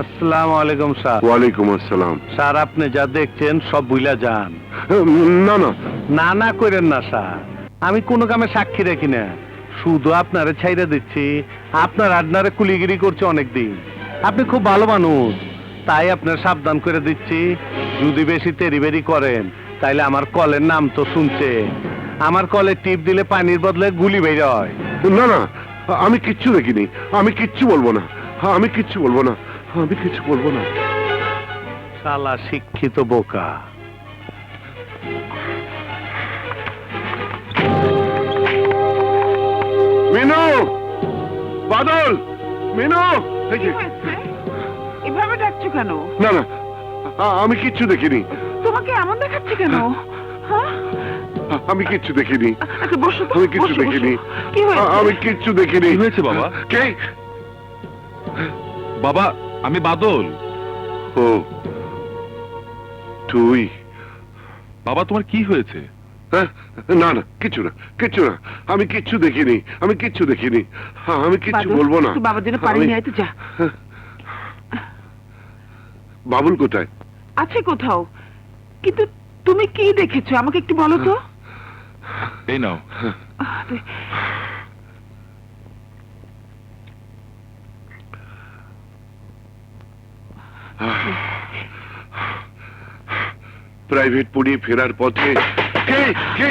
আসসালামু আলাইকুম স্যার। ওয়ালাইকুম আসসালাম। স্যার আপনি যা দেখছেন সব ভুলা যান। না না না না করেন না স্যার, আমি কোনো কামে সাক্ষী রাখি না, শুধু আপনারে ছাইরা দিচ্ছি। আপনার আডনারে কুলিগিরি করছে অনেকদিন। আপনি খুব ভালো মানুষ, তাই আপনার সাবধান করে দিচ্ছি, যদি বেশি তেরিবেরি করেন তাইলে আমার কলের নাম তো শুনছে। আমার কলে টিপ দিলে পানির বদলে গুলি বের হয়। না না, আমি কিচ্ছু দেখিনি, আমি কিচ্ছু বলবো না, আমি কিচ্ছু বলবো না, আমি কিছু বলবো না। শালা শিক্ষিত বোকা। মিনু, বাদল, মিনু। এই যে, এভাবে ডাকছো কেন? না না, আমি কিচ্ছু দেখিনি, তোমাকে এমন দেখাচ্ছে কেন? হ্যাঁ? আমি কিচ্ছু দেখিনি, আচ্ছা বসো তো, আমি কিচ্ছু বসো, দেখিনি, বসো। কি হয়েছে? আমি কিচ্ছু দেখিনি। কি হয়েছে বাবা? কে? বাবা, আমি বাদল। ও তুই? বাবা, তোমার কি হয়েছে? হ্যাঁ? না না, কিচ্ছু না, কিচ্ছু না, আমি কিচ্ছু দেখিনি, আমি কিচ্ছু দেখিনি, আমি কিচ্ছু বাদল, বলবো না। তুই বাবার জন্য পানি আমি- নিয়ে আয় তো, যা। বাবুল কোথায়? আছে কোথাও, কিন্তু তুমি কি দেখেছো আমাকে একটু বলো তো। এই নাও। আরে, প্রাইভেট পড়িয়ে ফেরার পথে কে কে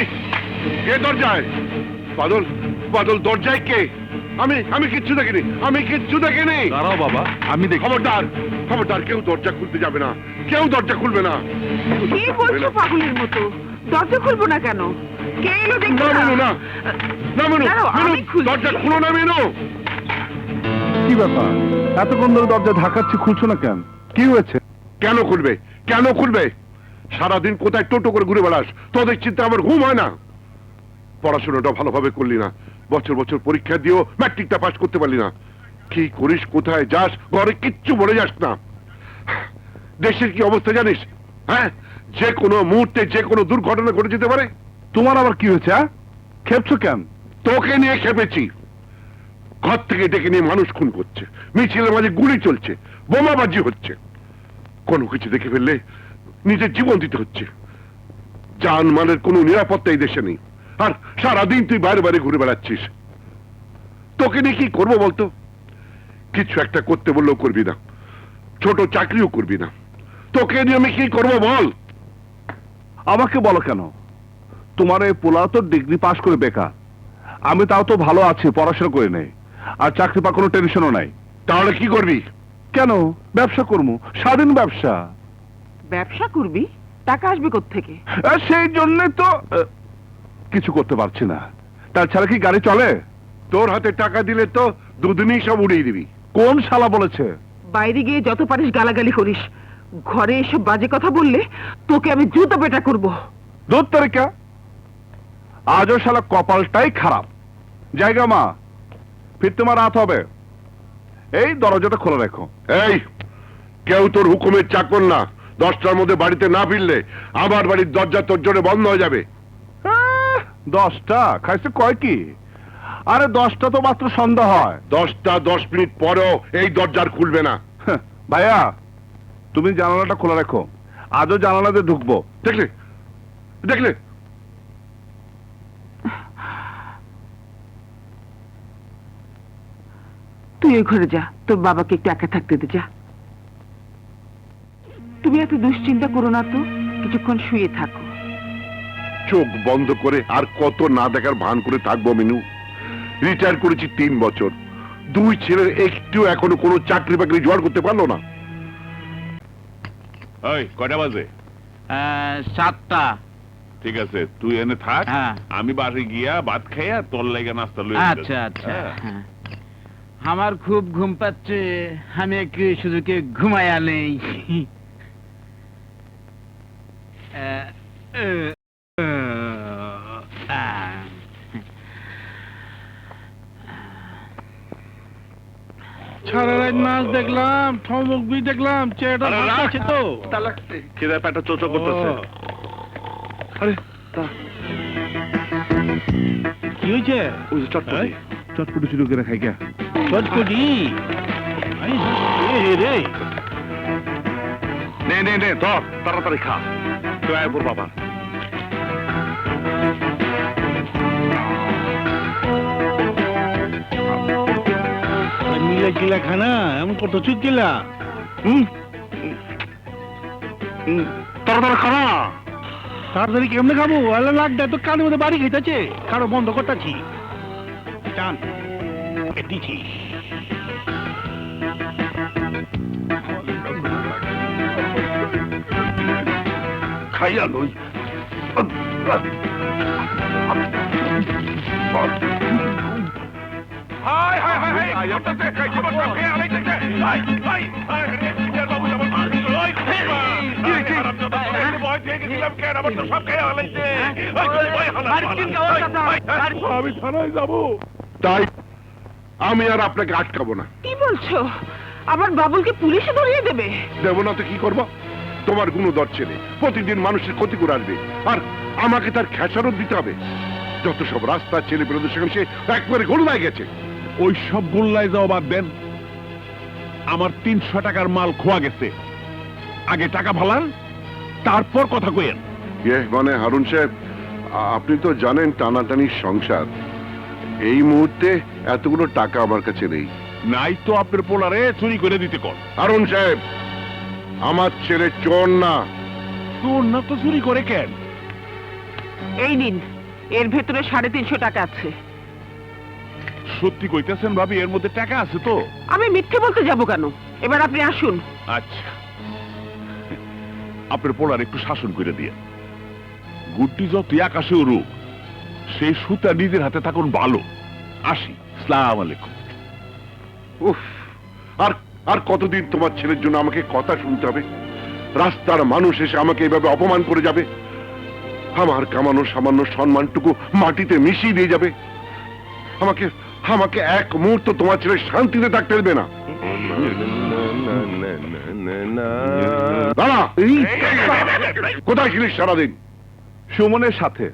কে দরজায়? বাদল, বাদল দরজায় কে? আমি কিচ্ছু দেখিনি, আমি কিচ্ছু দেখিনি। দাঁড়াও বাবা, আমি দেখি। খবরদার, খবরদার, কেউ দরজা খুলতে যাবে না, কেউ দরজা খুলবে না। কি বলছো পাগলের মতো? দরজা খুলবো না কেন? কে এলো দেখো না মিনু, না না মিনু, দাঁড়াও, মিনু, আমি খুলছি। দরজা খুলো না মিনু। কি ব্যাপার, এতক্ষণ ধরে দরজা ধাক্কাচ্ছি, খুলছো না কেন? কি হয়েছে? কেন খুলবে, কেন খুলবে? সারাদিন কোথায় টোটো করে ঘুরে বেড়াস, তোদের চিন্তা আমার ঘুম হয় না। পড়াশোনাটা ভালোভাবে করলি না, বছর বছর পরীক্ষা দিয়েও ম্যাট্রিকটা পাস করতে পারলি না। কি করিস, কোথায় যাস, ঘরে কিচ্ছু বলে যাস না। দেশের কি অবস্থা জানিস? হ্যাঁ, যে কোনো মুহূর্তে যে কোনো দুর্ঘটনা ঘটে যেতে পারে। তোমার আবার কি হয়েছে? খেপছো কেন? তোকে নিয়ে খেপেছি। ঘর থেকে ডেকে নিয়ে মানুষ খুন করছে, মিছিলের মাঝে গুলি চলছে, বোমাবাজি হচ্ছে। কোনো কিছু দেখে ফেললে নিজের জীবন দিতে হচ্ছে। জানমালের কোনো নিরাপত্তা এই দেশে নেই, আর সারাদিন তুই বাইরে বাইরে ঘুরে বেড়াচ্ছিস। তোকে নিয়ে কি করবো বলতো? কিছু একটা করতে বললেও করবি না, ছোট চাকরিও করবি না। তোকে নিয়ে আমি কি করবো বল? আমাকে বলো কেন? তোমার এই পোলা তো ডিগ্রি পাশ করে বেকার, আমি তাও তো ভালো আছি, পড়াশোনা করে নেই, আর চাকরি পা কোনো টেনশনও নাই। তাহলে কি করবি? কেন? ব্যবসা করবো, স্বাধীন ব্যবসা। ব্যবসা করবি? টাকা আসবে কোত্থেকে? সেই জন্য তো কিছু করতে পারছি না। তাছাড়া কি গাড়ি চলে? তোর হাতে টাকা দিলে তো দুদিনই সব উড়িয়ে দিবি। কোন শালা বলেছে? বাইরে গিয়ে যত পারিস গালাগালি করিস, ঘরে এসব বাজে কথা বললে তোকে আমি জুতো পেটা করবো। দূর তারিকা, আজও শালা কপালটাই খারাপ। জায়গা মা, ফির তোমার রাত হবে, এই দরজাটা খোলা রেখো। এই, কেউ তোর হুকুমের চাকর না। 10টার মধ্যে বাড়িতে না ফিরলে আমার বাড়ির দরজা তোর জন্য বন্ধ হয়ে যাবে। 10টা খাইছে কয় কি? আরে 10টা তো মাত্র সন্ধ্যা হয়। 10টা 10 মিনিট পরেও এই দরজার খুলবে না। ভাইয়া, তুমি জানালাটা খোলা রেখো, আজও জানালাতে ঢুকবো। দেখলে, দেখলে, তুই ওই ঘরে যা, তোর বাবাকে একটু একা থাকতে দে, যা। তুমি এত দুশ্চিন্তা করো না তো, কিছুক্ষণ শুয়ে থাকো। চোখ বন্ধ করে আর কত না দেখার ভান করে থাকবো মিনু? রিটায়ার করেছি 3 বছর, 2 ছেলের একটু এখনো কোনো চাকরি বাকরি জোগাড় করতে পারলো না। এই কয়টা বাজে? 7টা। ঠিক আছে, তুই এনে থাক, হ্যাঁ। আমি বাড়ি গিয়া ভাত খাইয়া তোর লাগা নাস্তা লই। আচ্ছা আচ্ছা, হ্যাঁ। আমার খুব ঘুম পাচ্ছে, আমি একটু সুযোগে ঘুমাইয়া নেই। সারা রাত মাছ দেখলাম, ঠমক বি দেখলাম, চেয়েটা আছে তো। খিদে পেটে চোচো করতেছে। আরে কি হয়েছে? ওই যে চটপটি। চটপটি শুরু করে খাই গা। চটপটি? রে নে নে নে ধর তাড়াতাড়ি খা তুই আয় পর বাবা মিলে গিলা খানা এমন কত চুপ গিলা তাড়াতাড়ি খানা তাড়াতাড়ি কেমনে খাবো আল্লাহ লাগটা তো কানের মধ্যে বাড়ি খাইতেছে কারো বন্ধ করতেছি টান দিছি খাইয়া লই হাই হাই হাই হাই আইতাছে আমার সব খেয়ে আলাইতেছে হাই হাই হাই রে চিটার বাবু আমার মারি ওই কি ভয় থেকে গেছিলাম কেন আমার তো সব খেয়ে আলাইছে ভয় হালা আমি থানায় যাব তাই আমি আর আপনাকে আটকাবো না। কি বলছো আমার বাবুলকে পুলিশে ধরিয়ে দেবে? দেবো না তো কি করবো? তোমার গুণধর ছেলে প্রতিদিন মানুষের ক্ষতি করে আসবে, আর আমাকে তার খেসারত দিতে হবে। যত সব রাস্তার ছেলে পেলেদের সঙ্গে সে একবারে গোল্লায় গেছে। ওই সব গোল্লায় যাও বাদ দেন, আমার 300 টাকার মাল খোয়া গেছে, আগে টাকা ভালান তারপর কথা কইেন। মানে হারুন সাহেব, আপনি তো জানেন টানাটানির সংসার, এই মুহূর্তে এতগুলো টাকা আমার কাছে নেই। নাই তো আপনার পোলারে চুরি করে দিতে কর। হারুন সাহেব, আমার ছেলে চোর না। তোর না তো চুরি করে কেন? এই নিন, এর ভেতরে 350 টাকা আছে। সত্যি কইতেছেন ভাবি, এর মধ্যে টাকা আছে তো? আমি মিথ্যে বলতে যাব কেন? এবার আপনি আসুন। আচ্ছা, আপনার পোলার একটু শাসন করে দিয়ে, গুড্ডি যত আকাশে উড়ুক, সেই সুতা নিজের হাতে থাকুন ভালো। আসি, আসসালামু আলাইকুম। উফ, আর আর কতদিন তোমার ছেলের জন্য আমাকে কথা শুনতে হবে? রাস্তার মানুষ এসে আমাকে এভাবে অপমান করে যাবে, আমার কামানো সামান্য সম্মানটুকু মাটিতে মিশিয়ে দিয়ে যাবে। আমাকে আমাকে এক মুহূর্ত তোমার ছেলে শান্তিতে থাকতে দেবে না। দাঁড়া, কোথায় ছিলিস সারাদিন? সুমনের সাথে।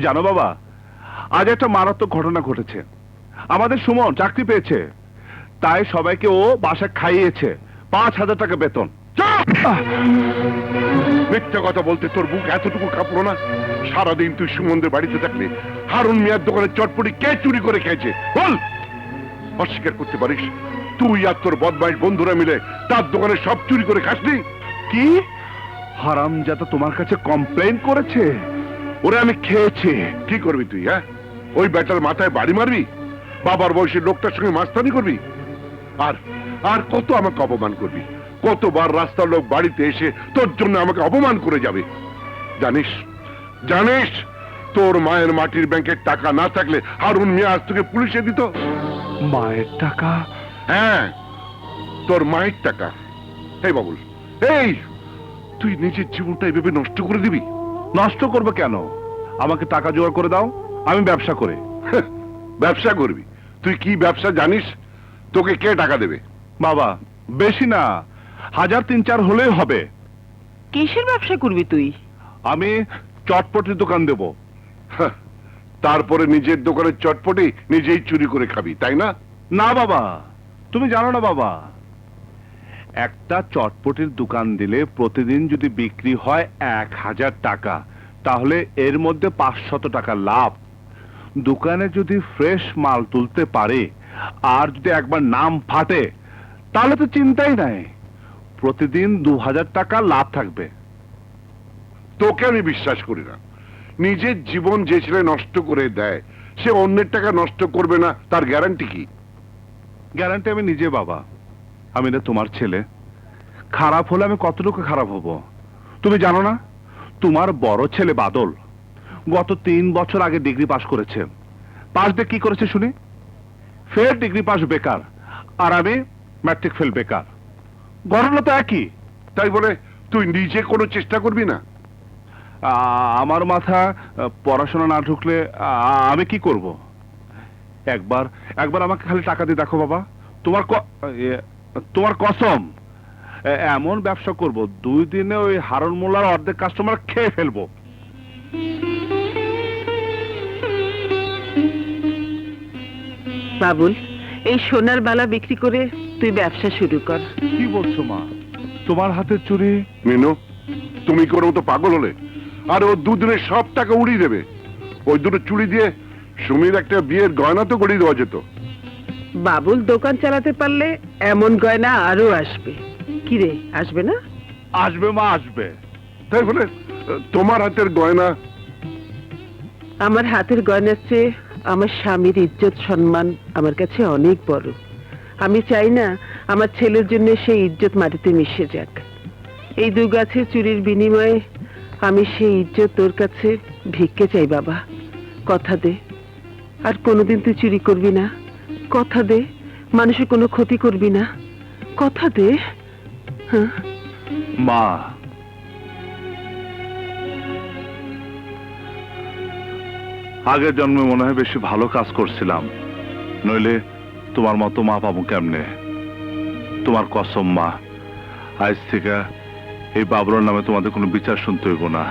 জানো বাবা, আজ একটা মারাত্মক ঘটনা ঘটেছে। আমাদের সুমন চাকরি পেয়েছে, তাই সবাইকে ও বাসা খাইয়েছে, 5000 টাকা বেতন। মিথ্যা কথা বলতে তোর বুক এতটুকু কাঁপলো না? সারাদিন তুই সুমনদের বাড়িতে থাকলে হারুন মিয়ার দোকানের চটপটি কে চুরি করে খেয়েছে বল? অস্বীকার করতে পারিস তুই আর তোর বদমাইশ বন্ধুরা মিলে তার দোকানে সব চুরি করে খাসনি? কি হারামজাদা তোমার কাছে কমপ্লেইন করেছে? ওরে আমি খেয়েছি। কি করবি তুই? হ্যাঁ, ওই ব্যাটার মাথায় বাড়ি মারবি? বাবার বয়সের লোকটার সঙ্গে মাস্তানি করবি? আর আর কত আমাকে অপমান করবি? কতবার রাস্তার লোক বাড়িতে এসে তোর জন্য আমাকে অপমান করে যাবে? জানিস জানিস তোর মায়ের মাটির ব্যাংকের টাকা না থাকলে হারুন মিয়া আজ তোকে পুলিশে দিত। মায়ের টাকা? হ্যাঁ, তোর মায়ের টাকা। এই বাবুল, এই তুই নিজের জীবনটা এভাবে নষ্ট করে দিবি? নষ্ট করবে কেন? আমাকে টাকা জোগাড় করে দাও, আমি ব্যবসা করে। ব্যবসা করবি? তুই কি ব্যবসা জানিস? তোকে কে টাকা দেবে? বাবা, বেশি না, 1000-3-4 হলেই হবে। কিসের ব্যবসা করবি তুই? আমি চটপটির দোকান দেব। তারপরে নিজের দোকানের চটপটি নিজেই চুরি করে খাবি, তাই না? না বাবা, তুমি জানো না বাবা, একটা চটপটির দোকান দিলে প্রতিদিন যদি বিক্রি হয় 1000 টাকা, তাহলে এর মধ্যে 500 টাকা লাভ। দোকানে যদি ফ্রেশ মাল তুলতে পারে আর যদি একবার নাম ফাটে, তাহলে তো চিন্তাই নাই, প্রতিদিন 2000 টাকা লাভ থাকবে। তোকে আমি বিশ্বাস করি না। নিজের জীবন যে ছেলে নষ্ট করে দেয়, সে অন্যের টাকা নষ্ট করবে না, তার গ্যারান্টি কি? গ্যারান্টি আমি নিজে বাবা। আমি না তোমার ছেলে, খারাপ হলে আমি কতটুকু খারাপ হব তুমি জানো না? তোমার বড় ছেলে বাদল গত 3 বছর আগে ডিগ্রি পাশ করেছে। পাশ দিয়ে কি করেছে শুনি? ফের ডিগ্রি পাশ বেকার, আর আমি ম্যাট্রিক ফেল বেকার। ঘটনা তো একই। তাই বলে তুই নিজে কোনো চেষ্টা করবি না? আমার মাথা পড়াশোনা না ঢুকলে আমি কি করব? একবার একবার আমাকে খালি টাকা দিয়ে দেখো বাবা, তোমার কসম, এমন ব্যবসা করব 2 দিনে ওই হারুন মোল্লার অর্ধেক কাস্টমার খেয়ে ফেলবো। বাবুল, এই সোনার বালা বিক্রি করে তুই ব্যবসা শুরু কর। কি বলছো মা? তোমার হাতের চুড়ি। মিনু, তুমি কি ওর মতো পাগল হলে? আর ও দুদিনে সব টাকা উড়িয়ে দেবে। ওই দুটো চুড়ি দিয়ে সুমির একটা বিয়ের গয়না তো গড়িয়ে দেওয়া যেত। বাবুল দোকান চালাতে পারলে এমন গয়না আরো আসবে। কি রে, আসবে না? আসবে মা, আসবে। তাই বলে তোমার হাতের গয়না? আমার হাতের গয়নার চেয়ে আমার স্বামীর ইজ্জত সম্মান আমার কাছে অনেক বড়। আমি চাই না আমার ছেলের জন্য সেই ইজ্জত মাটিতে মিশে যাক। এই দু গাছের চুরির বিনিময়ে আমি সেই ইজ্জত তোর কাছে ভিক্ষে চাই বাবা। কথা দে আর কোনোদিন তুই চুরি করবি না। কথা দে মানুষের কোনো ক্ষতি করবি না। কথা দে। হ্যাঁ, মা, আগের জন্মে মনে হয় বেশি ভালো কাজ করছিলাম, নইলে তোমার মতো মা পাবো কেমনে? তোমার কসম মা, আজ থেকে এই বাবুর নামে তোমাদের কোনো বিচার শুনতে হইব না।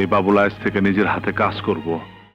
এই বাবুল আজ থেকে নিজের হাতে কাজ করব।